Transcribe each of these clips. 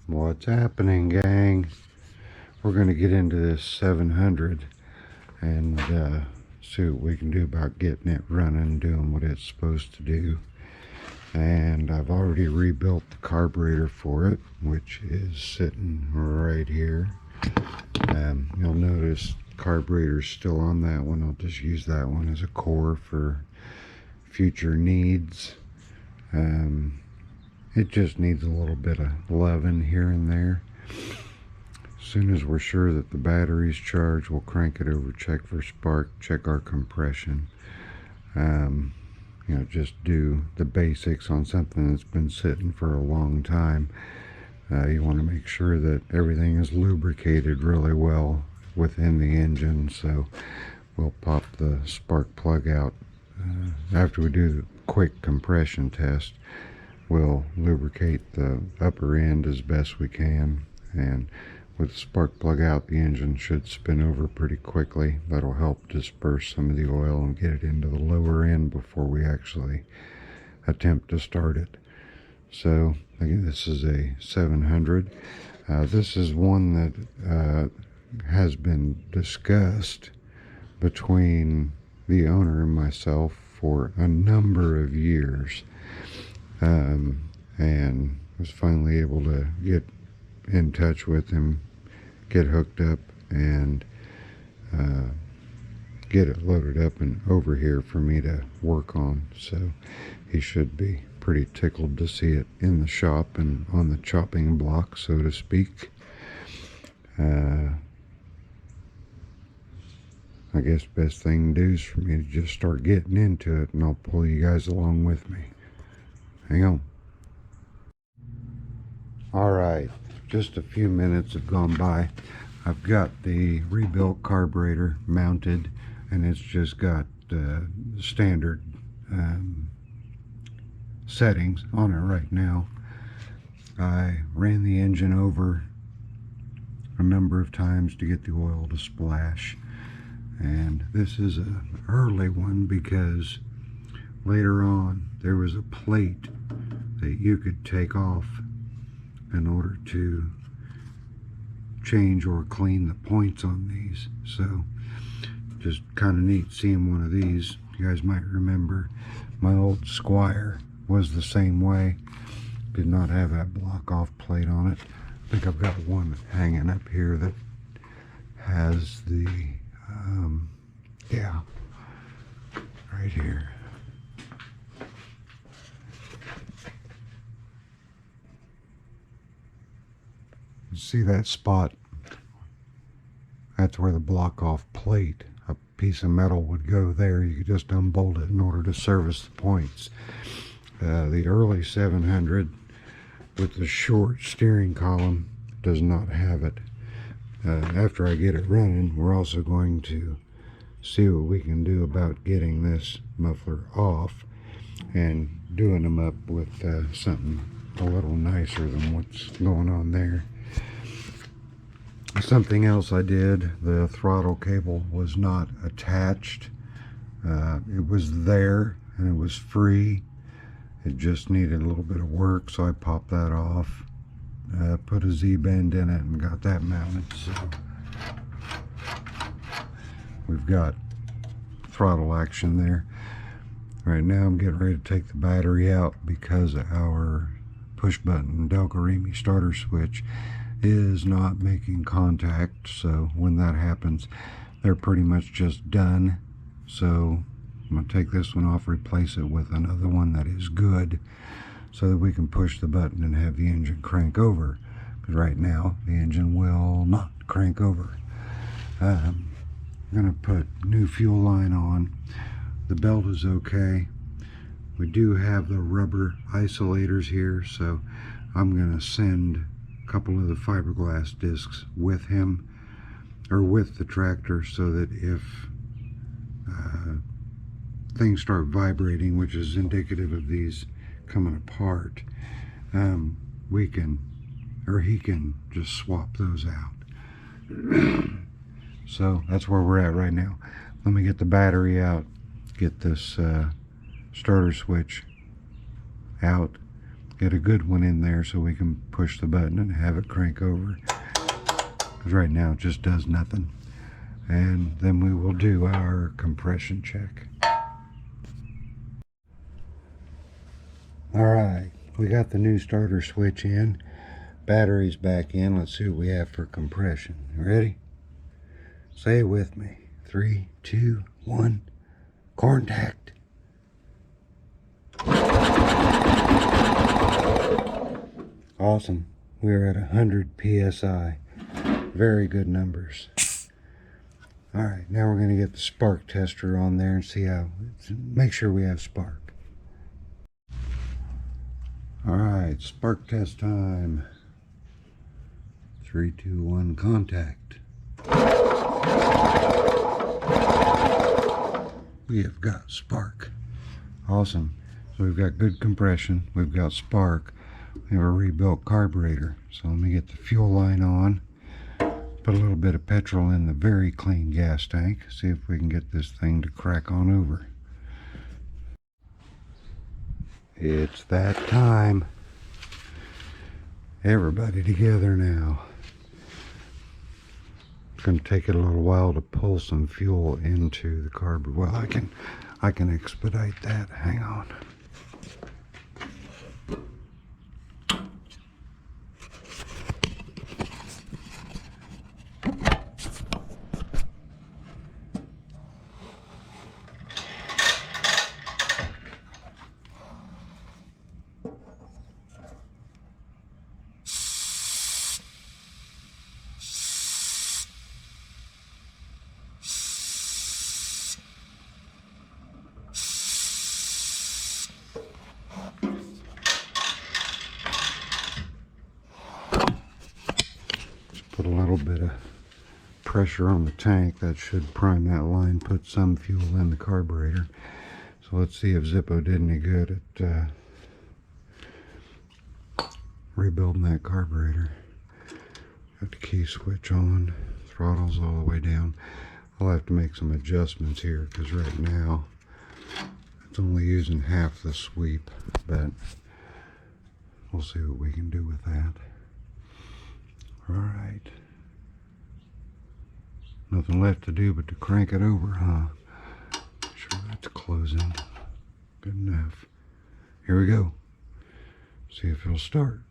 What's happening, gang? We're going to get into this 700 and see what we can do about getting it running, doing what it's supposed to do. And I've already rebuilt the carburetor for it, which is sitting right here. You'll notice the carburetor's still on that one. I'll just use that one as a core for future needs. It just needs a little bit of loving here and there. As soon as we're sure that the battery's charged, we'll crank it over, check for spark, check our compression. You know, just do the basics on something that's been sitting for a long time. You want to make sure that everything is lubricated really well within the engine. So we'll pop the spark plug out after we do the quick compression test. We'll lubricate the upper end as best we can, and with the spark plug out, the engine should spin over pretty quickly. That'll help disperse some of the oil and get it into the lower end before we actually attempt to start it. So again, this is a 700. This is one that has been discussed between the owner and myself for a number of years, and was finally able to get in touch with him, get hooked up, and get it loaded up and over here for me to work on. So he should be pretty tickled to see it in the shop and on the chopping block, so to speak. I guess best thing to do is for me to just start getting into it, and I'll pull you guys along with me. Hang on. Alright, just a few minutes have gone by. I've got the rebuilt carburetor mounted, and it's just got standard settings on it right now. I ran the engine over a number of times to get the oil to splash, and this is an early one because later on there was a plate that you could take off in order to change or clean the points on these. So just kind of neat seeing one of these. You guys might remember my old Squire was the same way. Did not have that block off plate on it. I think I've got one hanging up here that has the yeah, right here. You see that spot? That's where the block off plate, a piece of metal would go there. You could just unbolt it in order to service the points. The early 700 with the short steering column does not have it. After I get it running, we're also going to see what we can do about getting this muffler off and doing them up with something a little nicer than what's going on there. Something else I did, the throttle cable was not attached. It was there and it was free. It just needed a little bit of work, so I popped that off, put a Z-bend in it, and got that mounted. So we've got throttle action there. Right now I'm getting ready to take the battery out because our push button Delcarimi starter switch is not making contact. So when that happens, they're pretty much just done. So I'm going to take this one off, replace it with another one that is good, so that we can push the button and have the engine crank over. Because right now the engine will not crank over. I'm going to put new fuel line on. The belt is okay. We do have the rubber isolators here, so I'm going to send a couple of the fiberglass discs with him, or with the tractor, so that if things start vibrating, which is indicative of these coming apart, we can, or he can, just swap those out. So that's where we're at right now. Let me get the battery out, get this starter switch out, get a good one in there so we can push the button and have it crank over. Because right now it just does nothing. And then we will do our compression check. Alright, we got the new starter switch in. Battery's back in. Let's see what we have for compression. You ready? Say it with me. 3, 2, 1. Contact. Awesome. We're at 100 psi. Very good numbers. Alright, now we're going to get the spark tester on there and see how, make sure we have spark. Alright, spark test time. 3, 2, 1, contact. We have got spark. Awesome. So we've got good compression, we've got spark, we have a rebuilt carburetor. So let me get the fuel line on. Put a little bit of petrol in the very clean gas tank. See if we can get this thing to crack on over. It's that time. Everybody together now. It's going to take it a little while to pull some fuel into the carburetor. Well, I can expedite that. Hang on. Put a little bit of pressure on the tank. That should prime that line, put some fuel in the carburetor. So let's see if Zippo did any good at rebuilding that carburetor. Got the key switch on, throttle's all the way down. I'll have to make some adjustments here because right now it's only using half the sweep, but we'll see what we can do with that. Alright. Nothing left to do but to crank it over, huh? Sure, that's closing. Good enough. Here we go. See if it'll start.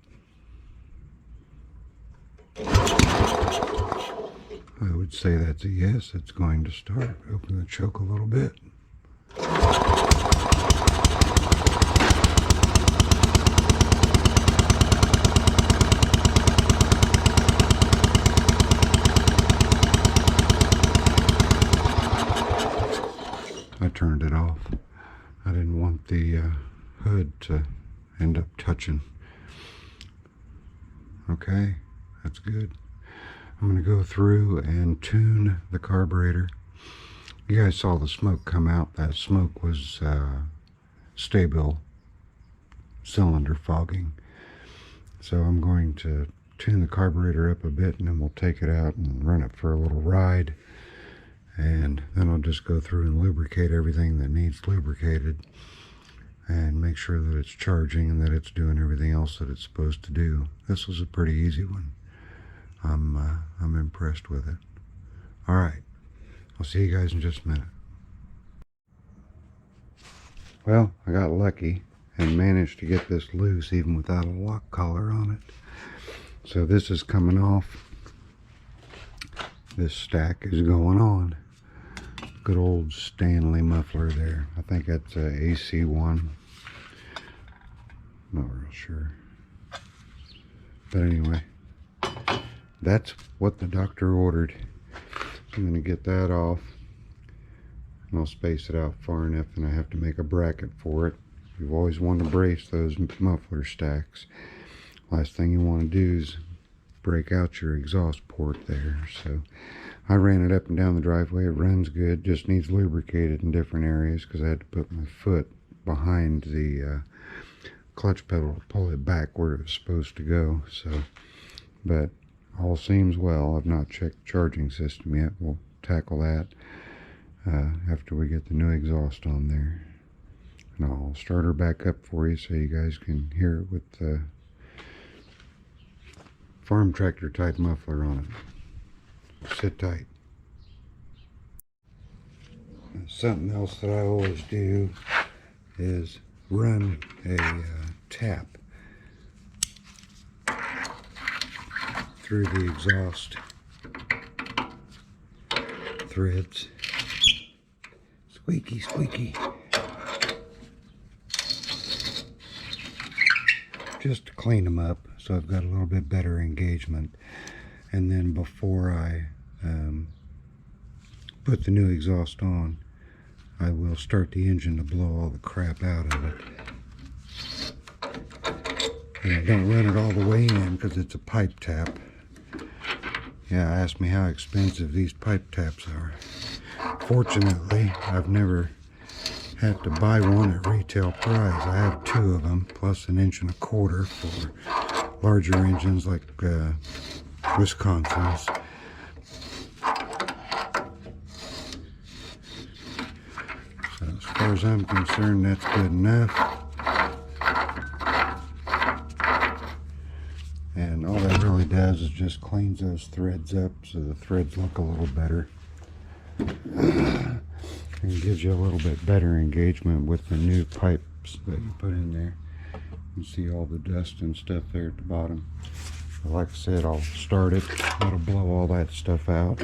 I would say that's a yes. It's going to start. Open the choke a little bit. I turned it off. I didn't want the hood to end up touching. Okay, that's good. I'm going to go through and tune the carburetor. You guys saw the smoke come out. That smoke was stable cylinder fogging. So I'm going to tune the carburetor up a bit, and then we'll take it out and run it for a little ride. And then I'll just go through and lubricate everything that needs lubricated and make sure that it's charging and that it's doing everything else that it's supposed to do. This was a pretty easy one. I'm impressed with it. Alright, I'll see you guys in just a minute. Well, I got lucky and managed to get this loose even without a lock collar on it. So this is coming off. This stack is going on. Good old Stanley muffler there. I think that's a AC1. Not real sure. But anyway, that's what the doctor ordered. So I'm going to get that off. And I'll space it out far enough, and I have to make a bracket for it. You've always wanted to brace those muffler stacks. Last thing you want to do is break out your exhaust port there. So I ran it up and down the driveway. It runs good, just needs lubricated in different areas because I had to put my foot behind the clutch pedal to pull it back where it was supposed to go. So, but all seems well. I've not checked the charging system yet. We'll tackle that after we get the new exhaust on there. And I'll start her back up for you so you guys can hear it with the farm tractor type muffler on it. Sit tight. Something else that I always do is run a tap through the exhaust threads. Squeaky, squeaky. Just to clean them up so I've got a little bit better engagement. And then before I put the new exhaust on, I will start the engine to blow all the crap out of it. And I don't run it all the way in because it's a pipe tap. Yeah, ask me how expensive these pipe taps are. Fortunately, I've never had to buy one at retail price. I have 2 of them, plus 1.25 inches for larger engines like Wisconsin's. So as far as I'm concerned, that's good enough. And all that really does is just cleans those threads up so the threads look a little better. And gives you a little bit better engagement with the new pipes that you put in there. You can see all the dust and stuff there at the bottom. But like I said, I'll start it. It'll blow all that stuff out.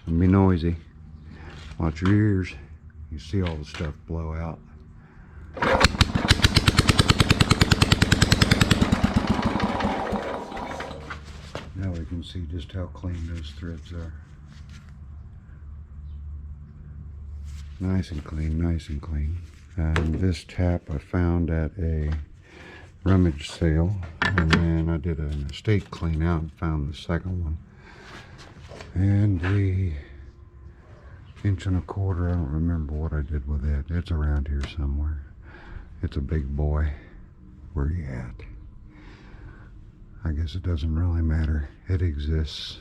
Don't be noisy. Watch your ears. You see all the stuff blow out. Now we can see just how clean those threads are. Nice and clean, nice and clean. And this tap I found at a rummage sale, and then I did an estate clean out and found the second one. And the 1.25 inches, I don't remember what I did with it. It's around here somewhere. It's a big boy. Where you at? I guess it doesn't really matter. It exists.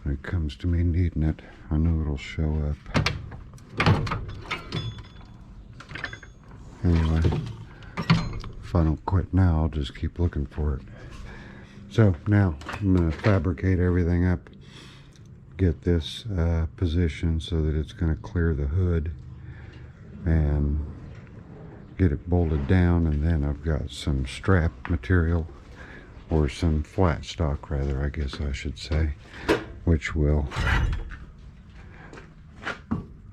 When it comes to me needing it, I know it'll show up. Anyway, if I don't quit now, I'll just keep looking for it. So now I'm going to fabricate everything up, get this positioned so that it's going to clear the hood and get it bolted down, and then I've got some strap material, or some flat stock rather, I guess I should say, which will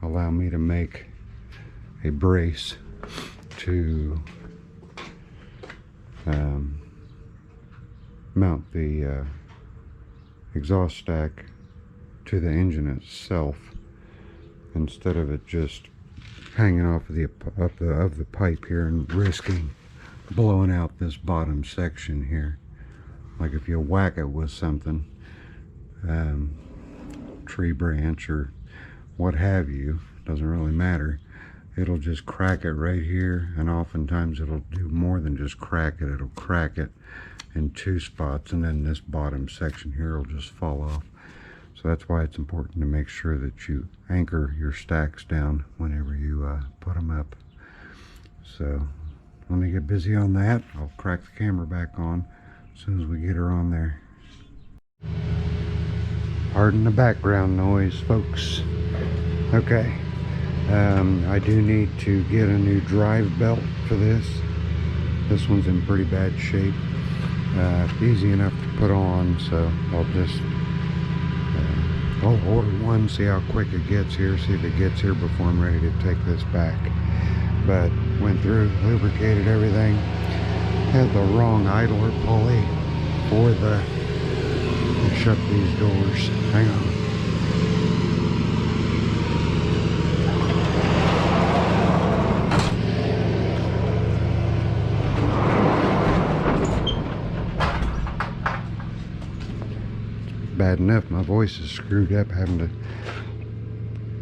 allow me to make a brace to mount the exhaust stack to the engine itself, instead of it just hanging off of the pipe here and risking blowing out this bottom section here. Like if you whack it with something, tree branch or what have you, doesn't really matter, it'll just crack it right here, and oftentimes it'll do more than just crack it. It'll crack it in 2 spots, and then this bottom section here will just fall off. So that's why it's important to make sure that you anchor your stacks down whenever you put them up. So let me get busy on that. I'll crack the camera back on as soon as we get her on there. Pardon the background noise, folks. Okay, I do need to get a new drive belt for this. This one's in pretty bad shape. Easy enough to put on, so I'll just I'll order one, see how quick it gets here, see if it gets here before I'm ready to take this back. But went through, lubricated everything, had the wrong idler pulley for the shut these doors. Hang on. Bad enough my voice is screwed up having to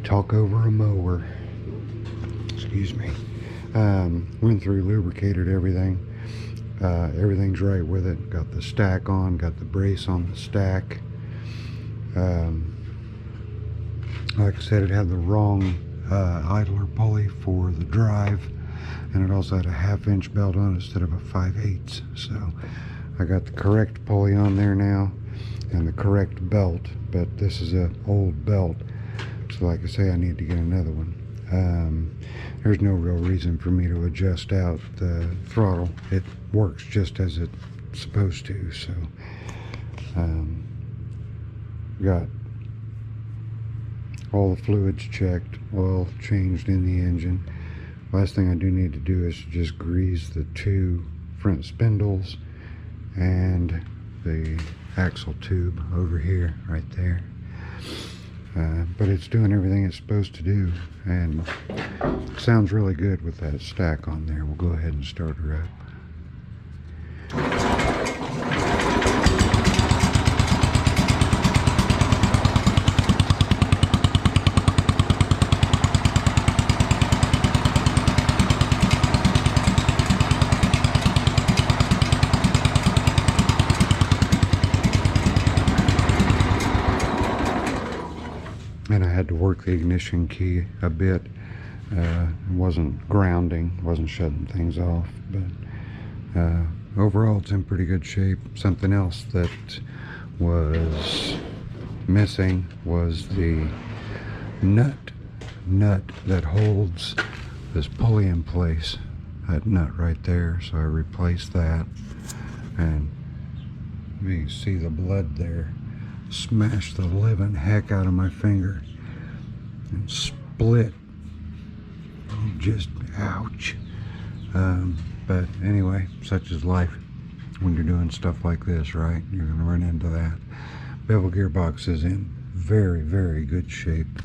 talk over a mower. Excuse me. Went through, lubricated everything. Everything's right with it. Got the stack on, got the brace on the stack. Like I said, it had the wrong idler pulley for the drive, and it also had a 1/2 inch belt on it instead of a 5/8. So I got the correct pulley on there now and the correct belt, but this is an old belt, so like I say, I need to get another one. There's no real reason for me to adjust out the throttle. It works just as it's supposed to. So got all the fluids checked, oil changed in the engine. Last thing I do need to do is just grease the 2 front spindles and the axle tube over here, right there. But it's doing everything it's supposed to do, and sounds really good with that stack on there. We'll go ahead and start her up. And I had to work the ignition key a bit. It wasn't grounding, wasn't shutting things off, but overall it's in pretty good shape. Something else that was missing was the nut that holds this pulley in place. That nut right there, so I replaced that, and you can see the blood there. Smashed the living heck out of my finger and split. Just ouch. But anyway, such is life when you're doing stuff like this, right? You're gonna run into that. Bevel gearbox is in very, very good shape.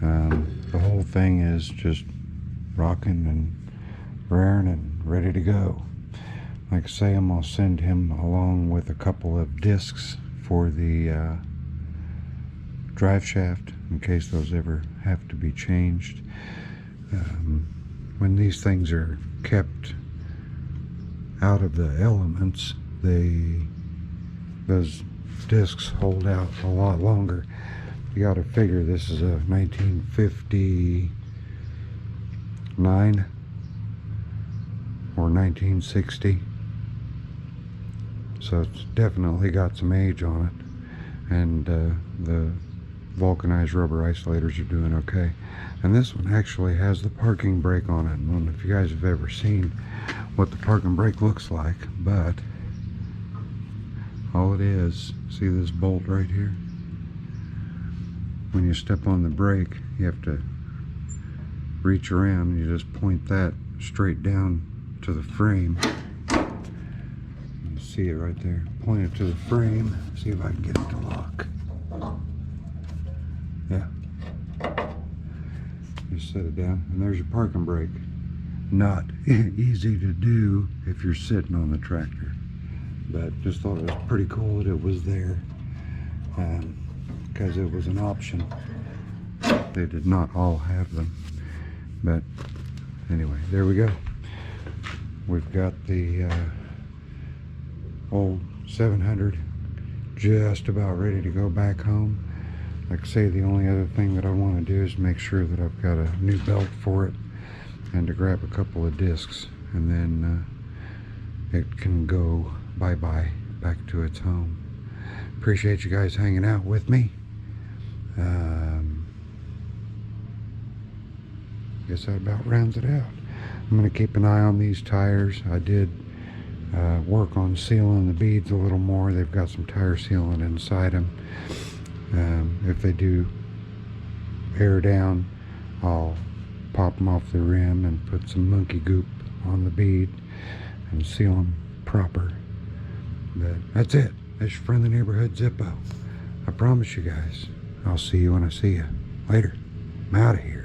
The whole thing is just rocking and raring and ready to go. Like I say, I'm gonna send him along with a couple of discs for the drive shaft in case those ever have to be changed. When these things are kept out of the elements, those discs hold out a lot longer. You got to figure this is a 1959 or 1960. So it's definitely got some age on it, and the vulcanized rubber isolators are doing okay. And this one actually has the parking brake on it. I don't know if you guys have ever seen what the parking brake looks like, but all it is, see this bolt right here? When you step on the brake, you have to reach around and you just point that straight down to the frame. See it right there. Point it to the frame. See if I can get it to lock. Yeah. Just set it down, and there's your parking brake. Not easy to do if you're sitting on the tractor, but just thought it was pretty cool that it was there, because it was an option. They did not all have them, but anyway, there we go. We've got the old 700 just about ready to go back home. Like I say, the only other thing that I want to do is make sure that I've got a new belt for it, and to grab a couple of discs, and then it can go bye-bye back to its home. Appreciate you guys hanging out with me. Guess that about rounds it out. I'm going to keep an eye on these tires. I did work on sealing the beads a little more. They've got some tire sealant inside them. If they do air down, I'll pop them off the rim and put some monkey goop on the bead and seal them proper. But that's it. That's your friendly neighborhood Zippo. I promise you guys, I'll see you when I see you. Later. I'm out of here.